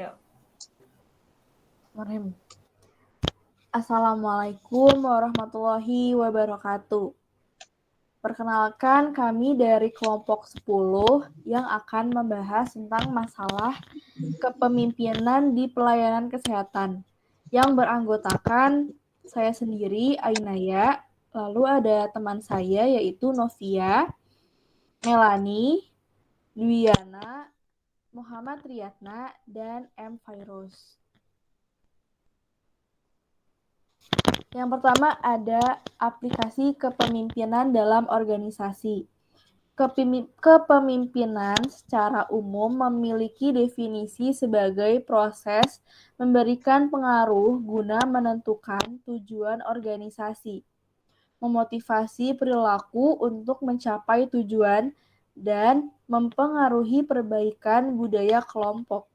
Ayo. Assalamualaikum warahmatullahi wabarakatuh. Perkenalkan, kami dari kelompok 10 yang akan membahas tentang masalah kepemimpinan di pelayanan kesehatan yang beranggotakan saya sendiri, Ainaya, lalu ada teman saya yaitu Novia, Melani, Dwiana, Muhammad Riyatna, dan M. Fairuz. Yang pertama ada aplikasi kepemimpinan dalam organisasi. Kepemimpinan secara umum memiliki definisi sebagai proses memberikan pengaruh guna menentukan tujuan organisasi, memotivasi perilaku untuk mencapai tujuan, dan mempengaruhi perbaikan budaya kelompok.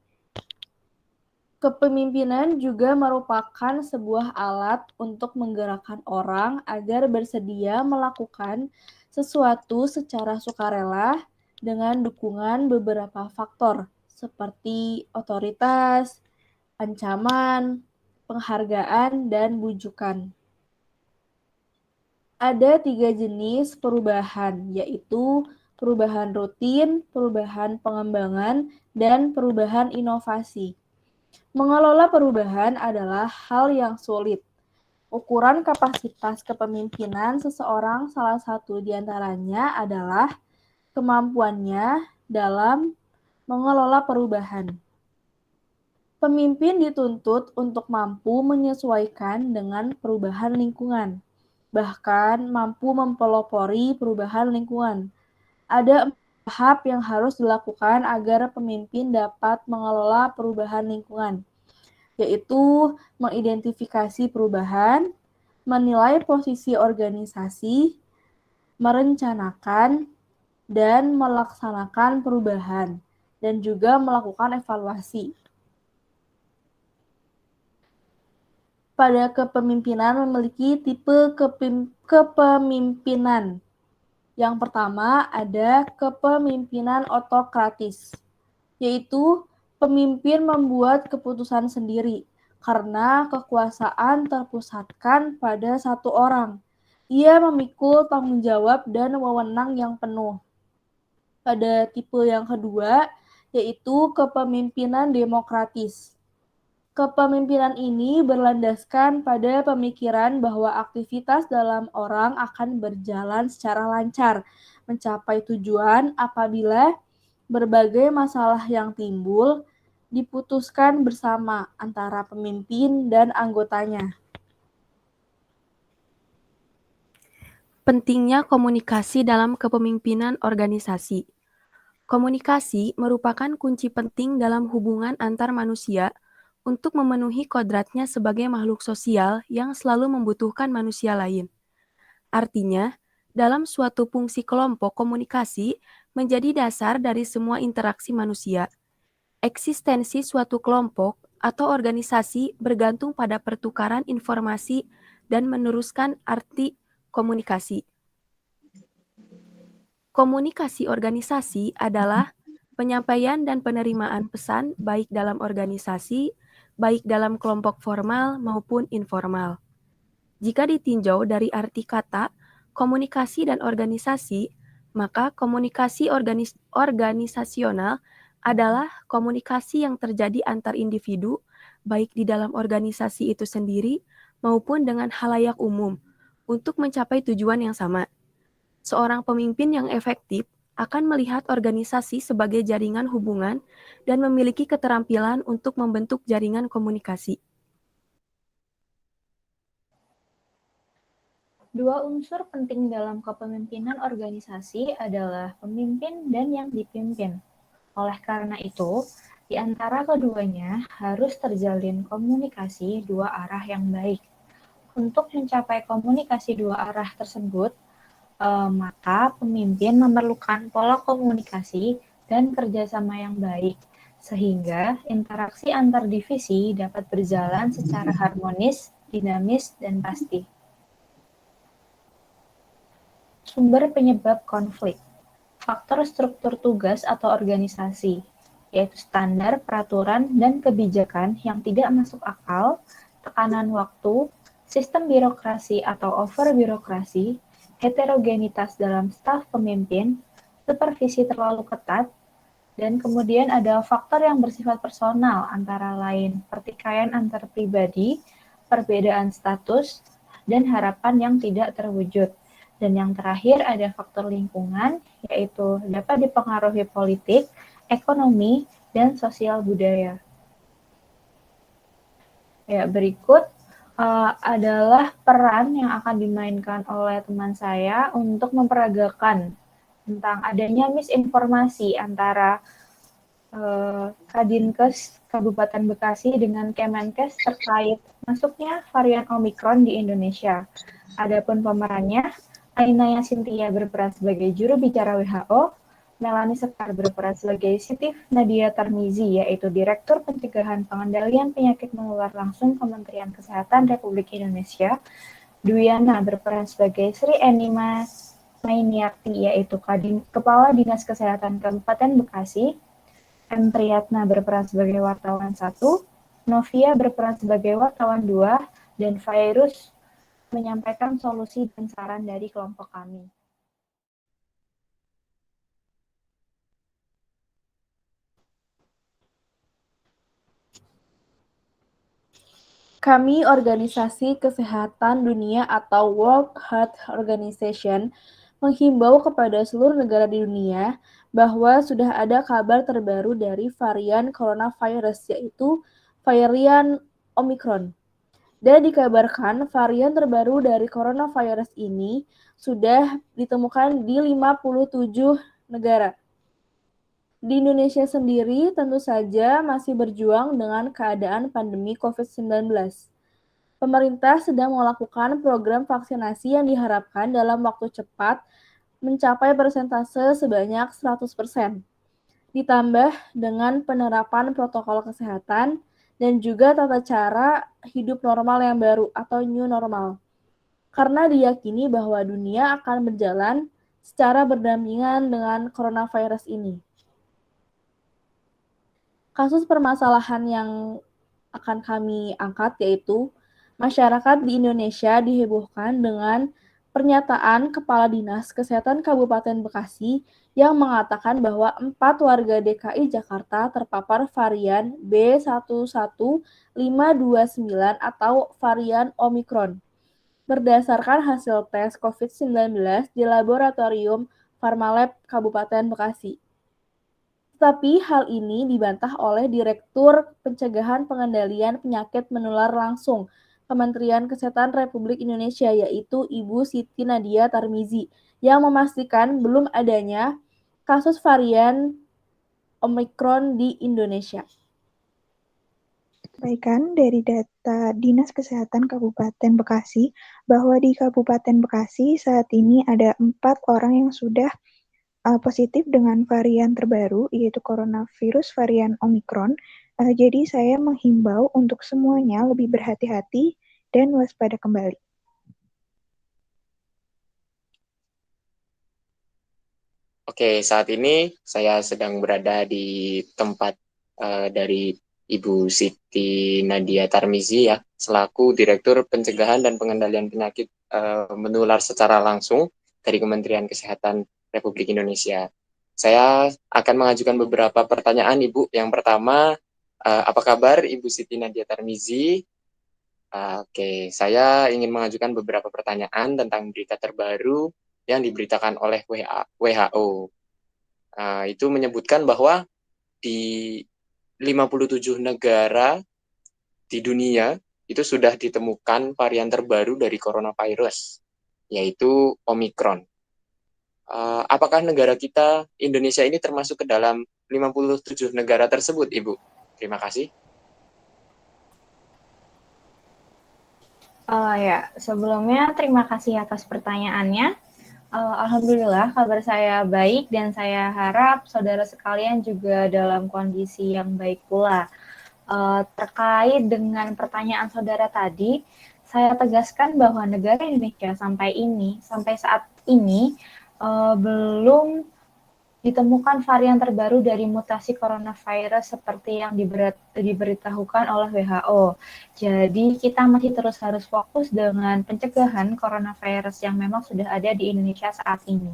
Kepemimpinan juga merupakan sebuah alat untuk menggerakkan orang agar bersedia melakukan sesuatu secara sukarela dengan dukungan beberapa faktor seperti otoritas, ancaman, penghargaan, dan bujukan. Ada 3 jenis perubahan, yaitu perubahan rutin, perubahan pengembangan, dan perubahan inovasi. Mengelola perubahan adalah hal yang sulit. Ukuran kapasitas kepemimpinan seseorang salah satu di antaranya adalah kemampuannya dalam mengelola perubahan. Pemimpin dituntut untuk mampu menyesuaikan dengan perubahan lingkungan, bahkan mampu mempelopori perubahan lingkungan. Ada 4 tahap yang harus dilakukan agar pemimpin dapat mengelola perubahan lingkungan, yaitu mengidentifikasi perubahan, menilai posisi organisasi, merencanakan, dan melaksanakan perubahan, dan juga melakukan evaluasi. Pada kepemimpinan memiliki tipe kepemimpinan. Yang pertama ada kepemimpinan otokratis, yaitu pemimpin membuat keputusan sendiri karena kekuasaan terpusatkan pada satu orang. Ia memikul tanggung jawab dan wewenang yang penuh. Pada tipe yang kedua, yaitu kepemimpinan demokratis. Kepemimpinan ini berlandaskan pada pemikiran bahwa aktivitas dalam orang akan berjalan secara lancar, mencapai tujuan apabila berbagai masalah yang timbul diputuskan bersama antara pemimpin dan anggotanya. Pentingnya komunikasi dalam kepemimpinan organisasi. Komunikasi merupakan kunci penting dalam hubungan antar manusia untuk memenuhi kodratnya sebagai makhluk sosial yang selalu membutuhkan manusia lain. Artinya, dalam suatu fungsi kelompok komunikasi menjadi dasar dari semua interaksi manusia. Eksistensi suatu kelompok atau organisasi bergantung pada pertukaran informasi dan meneruskan arti komunikasi. Komunikasi organisasi adalah penyampaian dan penerimaan pesan baik dalam organisasi, baik dalam kelompok formal maupun informal. Jika ditinjau dari arti kata komunikasi dan organisasi, maka komunikasi organisasional adalah komunikasi yang terjadi antar individu, baik di dalam organisasi itu sendiri maupun dengan halayak umum, untuk mencapai tujuan yang sama. Seorang pemimpin yang efektif akan melihat organisasi sebagai jaringan hubungan dan memiliki keterampilan untuk membentuk jaringan komunikasi. Dua unsur penting dalam kepemimpinan organisasi adalah pemimpin dan yang dipimpin. Oleh karena itu, di antara keduanya harus terjalin komunikasi dua arah yang baik. Untuk mencapai komunikasi dua arah tersebut, maka pemimpin memerlukan pola komunikasi dan kerjasama yang baik, sehingga interaksi antar divisi dapat berjalan secara harmonis, dinamis, dan pasti. Sumber penyebab konflik. Faktor struktur tugas atau organisasi, yaitu standar, peraturan, dan kebijakan yang tidak masuk akal, tekanan waktu, sistem birokrasi atau over-birokrasi, heterogenitas dalam staf pemimpin, supervisi terlalu ketat, dan kemudian ada faktor yang bersifat personal, antara lain pertikaian antar pribadi, perbedaan status, dan harapan yang tidak terwujud. Dan yang terakhir ada faktor lingkungan, yaitu dapat dipengaruhi politik, ekonomi, dan sosial budaya. Ya, berikut adalah peran yang akan dimainkan oleh teman saya untuk memperagakan tentang adanya misinformasi antara Kadinkes Kabupaten Bekasi dengan Kemenkes terkait masuknya varian Omikron di Indonesia. Adapun pemerannya, Ainaya Cynthia berperan sebagai juru bicara WHO, Melanie Sekar berperan sebagai Siti Nadia Tarmizi, yaitu Direktur Pencegahan Pengendalian Penyakit Menular Langsung Kementerian Kesehatan Republik Indonesia, Dwiana berperan sebagai Sri Enima Mainiarti, yaitu Kepala Dinas Kesehatan Kabupaten Bekasi, M. Priyatna berperan sebagai wartawan 1, Novia berperan sebagai wartawan 2, dan Fairuz menyampaikan solusi dan saran dari kelompok kami. Kami, Organisasi Kesehatan Dunia atau World Health Organization, menghimbau kepada seluruh negara di dunia bahwa sudah ada kabar terbaru dari varian coronavirus, yaitu varian Omicron. Dan dikabarkan varian terbaru dari coronavirus ini sudah ditemukan di 57 negara. Di Indonesia sendiri tentu saja masih berjuang dengan keadaan pandemi COVID-19. Pemerintah sedang melakukan program vaksinasi yang diharapkan dalam waktu cepat mencapai persentase sebanyak 100%. Ditambah dengan penerapan protokol kesehatan dan juga tata cara hidup normal yang baru atau new normal. Karena diyakini bahwa dunia akan berjalan secara berdampingan dengan coronavirus ini. Kasus permasalahan yang akan kami angkat yaitu masyarakat di Indonesia dihebohkan dengan pernyataan Kepala Dinas Kesehatan Kabupaten Bekasi yang mengatakan bahwa 4 warga DKI Jakarta terpapar varian B11529 atau varian Omicron. Berdasarkan hasil tes COVID-19 di Laboratorium Pharmalab Kabupaten Bekasi. Tetapi hal ini dibantah oleh Direktur Pencegahan Pengendalian Penyakit Menular Langsung Kementerian Kesehatan Republik Indonesia, yaitu Ibu Siti Nadia Tarmizi, yang memastikan belum adanya kasus varian Omicron di Indonesia. Sampaikan dari data Dinas Kesehatan Kabupaten Bekasi bahwa di Kabupaten Bekasi saat ini ada 4 orang yang sudah positif dengan varian terbaru, yaitu coronavirus varian Omicron. Jadi saya menghimbau untuk semuanya lebih berhati-hati dan waspada kembali. Oke, saat ini saya sedang berada di tempat dari Ibu Siti Nadia Tarmizi ya, selaku Direktur Pencegahan dan Pengendalian Penyakit Menular secara langsung dari Kementerian Kesehatan Republik Indonesia. Saya akan mengajukan beberapa pertanyaan, Ibu. Yang pertama, apa kabar Ibu Siti Nadia Tarmizi? Oke, saya ingin mengajukan beberapa pertanyaan tentang berita terbaru yang diberitakan oleh WHO. Itu menyebutkan bahwa di 57 negara di dunia itu sudah ditemukan varian terbaru dari coronavirus, yaitu Omicron. Apakah negara kita, Indonesia ini termasuk ke dalam 57 negara tersebut, Ibu? Terima kasih. Ya, sebelumnya terima kasih atas pertanyaannya. Alhamdulillah kabar saya baik dan saya harap saudara sekalian juga dalam kondisi yang baik pula. Terkait dengan pertanyaan saudara tadi, saya tegaskan bahwa negara Indonesia sampai saat ini belum ditemukan varian terbaru dari mutasi coronavirus seperti yang diberitahukan oleh WHO. Jadi kita masih terus harus fokus dengan pencegahan coronavirus yang memang sudah ada di Indonesia saat ini.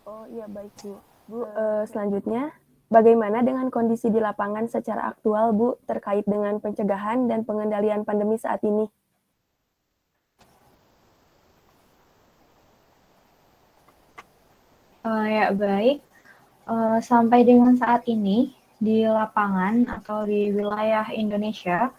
Oh iya, baik Bu. Selanjutnya, bagaimana dengan kondisi di lapangan secara aktual Bu terkait dengan pencegahan dan pengendalian pandemi saat ini? Ya baik, sampai dengan saat ini di lapangan atau di wilayah Indonesia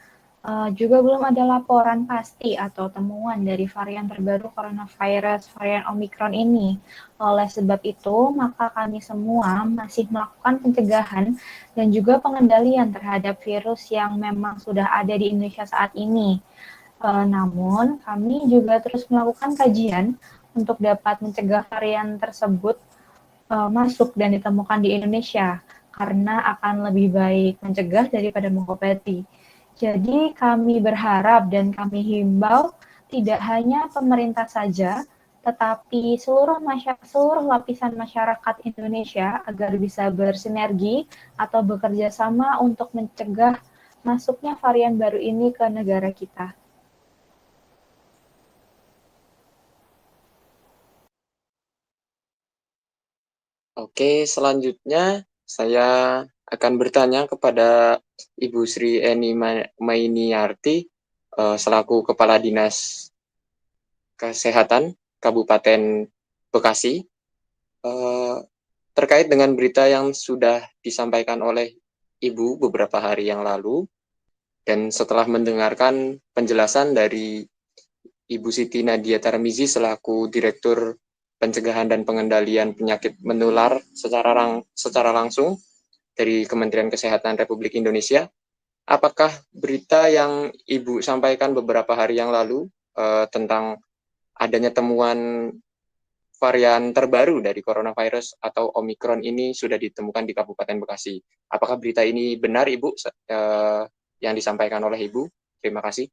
juga belum ada laporan pasti atau temuan dari varian terbaru coronavirus varian Omicron ini. Oleh sebab itu, maka kami semua masih melakukan pencegahan dan juga pengendalian terhadap virus yang memang sudah ada di Indonesia saat ini. Namun, kami juga terus melakukan kajian untuk dapat mencegah varian tersebut masuk dan ditemukan di Indonesia karena akan lebih baik mencegah daripada mengobati. Jadi kami berharap dan kami himbau tidak hanya pemerintah saja, tetapi seluruh lapisan masyarakat Indonesia agar bisa bersinergi atau bekerja sama untuk mencegah masuknya varian baru ini ke negara kita. Oke, selanjutnya saya akan bertanya kepada Ibu Sri Eni Mainiarti selaku Kepala Dinas Kesehatan Kabupaten Bekasi terkait dengan berita yang sudah disampaikan oleh Ibu beberapa hari yang lalu dan setelah mendengarkan penjelasan dari Ibu Siti Nadia Tarmizi selaku Direktur Pencegahan dan Pengendalian Penyakit Menular secara langsung dari Kementerian Kesehatan Republik Indonesia. Apakah berita yang Ibu sampaikan beberapa hari yang lalu tentang adanya temuan varian terbaru dari coronavirus atau Omicron ini sudah ditemukan di Kabupaten Bekasi? Apakah berita ini benar, Ibu, yang disampaikan oleh Ibu? Terima kasih.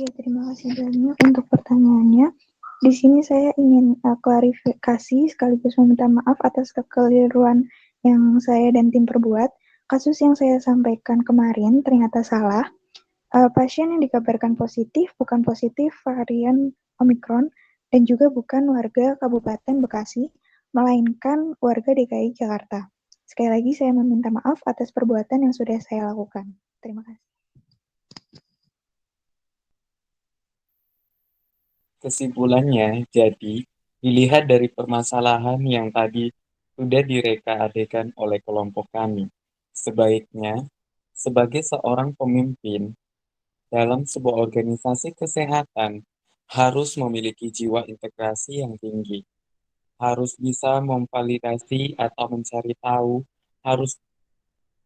Ya, terima kasih banyak untuk pertanyaannya. Di sini saya ingin klarifikasi sekaligus meminta maaf atas kekeliruan yang saya dan tim perbuat. Kasus yang saya sampaikan kemarin ternyata salah. Pasien yang dikabarkan positif bukan positif varian Omicron dan juga bukan warga Kabupaten Bekasi, melainkan warga DKI Jakarta. Sekali lagi saya meminta maaf atas perbuatan yang sudah saya lakukan. Terima kasih. Kesimpulannya, jadi, dilihat dari permasalahan yang tadi sudah direka adegan oleh kelompok kami, sebaiknya, sebagai seorang pemimpin dalam sebuah organisasi kesehatan, harus memiliki jiwa integrasi yang tinggi, harus bisa memvalidasi atau mencari tahu, harus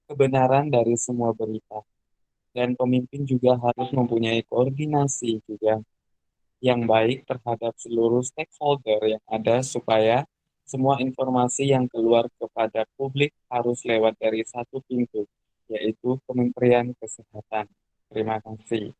kebenaran dari semua berita, dan pemimpin juga harus mempunyai koordinasi juga yang baik terhadap seluruh stakeholder yang ada supaya semua informasi yang keluar kepada publik harus lewat dari satu pintu, yaitu Kementerian Kesehatan. Terima kasih.